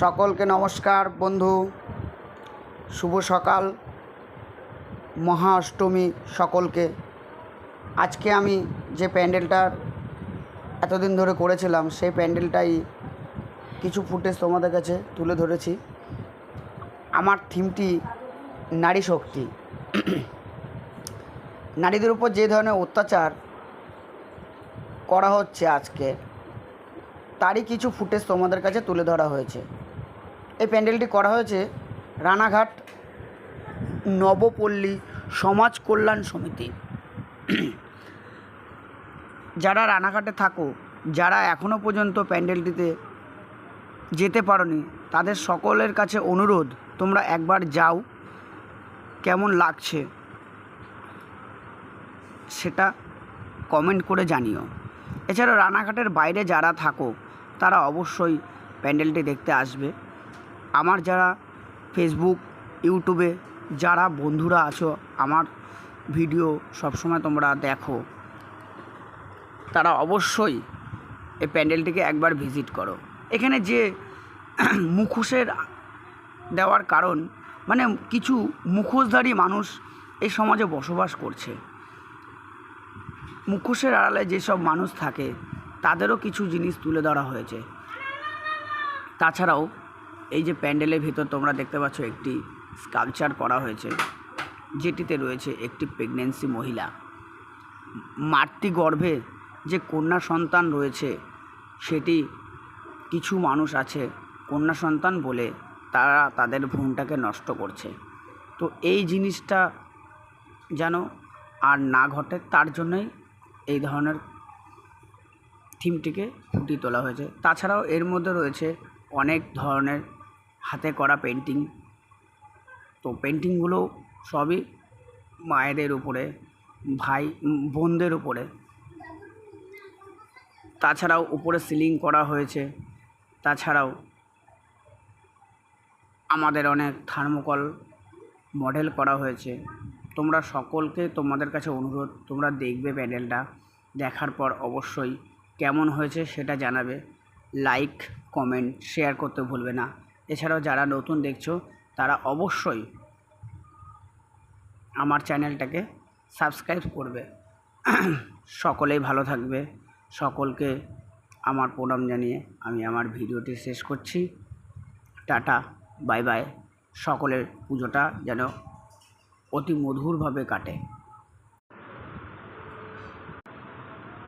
সকলকে নমস্কার বন্ধু, শুভ সকাল, মহা অষ্টমী সকলকে। আজকে আমি যে প্যান্ডেলটার এতদিন ধরে করেছিলাম সেই প্যান্ডেলটাই কিছু ফুটেজ তোমাদের কাছে তুলে ধরেছি। আমার থিমটি নারী শক্তি। নারীদের উপর যে ধরনের অত্যাচার করা হচ্ছে আজকে, তারই কিছু ফুটেজ তোমাদের কাছে তুলে ধরা হয়েছে। এই প্যান্ডেলটি করা হয়েছে রানাঘাট নবপল্লী সমাজ কল্যাণ সমিতি। যারা রানাঘাটে থাকো, যারা এখনও পর্যন্ত প্যান্ডেলটিতে যেতে পারোনি, তাদের সকলের কাছে অনুরোধ, তোমরা একবার যাও, কেমন লাগছে সেটা কমেন্ট করে জানিও। এছাড়া রানাঘাটের বাইরে যারা থাকো তারা অবশ্যই প্যান্ডেলটি দেখতে আসবে। আমার যারা ফেসবুক, ইউটিউবে যারা বন্ধুরা আছো, আমার ভিডিও সবসময় তোমরা দেখো, তারা অবশ্যই এই প্যান্ডেলটিকে একবার ভিজিট করো। এখানে যে মুখোশের দেওয়ার কারণ, মানে কিছু মুখোশধারী মানুষ এই সমাজে বসবাস করছে। মুখোশের আড়ালে যেসব মানুষ থাকে তাদেরও কিছু জিনিস তুলে ধরা হয়েছে। তাছাড়াও এই যে প্যান্ডেলের ভিতর তোমরা দেখতে পাচ্ছ একটি স্কাল্পচার করা হয়েছে, যেটিতে রয়েছে একটি প্রেগন্যান্সি মহিলা। মাতৃগর্ভে যে কন্যা সন্তান রয়েছে, সেটি কিছু মানুষ আছে কন্যা সন্তান বলে তারা তাদের ভ্রূণটাকে নষ্ট করছে। তো এই জিনিসটা যেন আর না ঘটে, তার জন্যই এই ধরনের থিমটিকে ফুটিয়ে তোলা হয়েছে। তাছাড়াও এর মধ্যে রয়েছে অনেক ধরনের হাতে করা পেন্টিং। তো পেন্টিংগুলো সবই মায়েদের উপরে, ভাই বোনদের উপরে। তাছাড়াও উপরে সিলিং করা হয়েছে। তাছাড়াও আমাদের অনেক থার্মোকল মডেল করা হয়েছে। তোমরা সকলকে, তোমাদের কাছে অনুরোধ, তোমরা দেখবে প্যান্ডেলটা, দেখার পর অবশ্যই কেমন হয়েছে সেটা জানাবে। লাইক, কমেন্ট, শেয়ার করতে ভুলবে না। এছাড়াও যারা নতুন দেখছো তারা অবশ্যই আমার চ্যানেলটাকে সাবস্ক্রাইব করবে। সকলেই ভালো থাকবে। সকলকে আমার প্রণাম জানিয়ে আমি আমার ভিডিওটি শেষ করছি। Tata, bye bye. সকলের পুজোটা যেন অতি মধুরভাবে কাটে।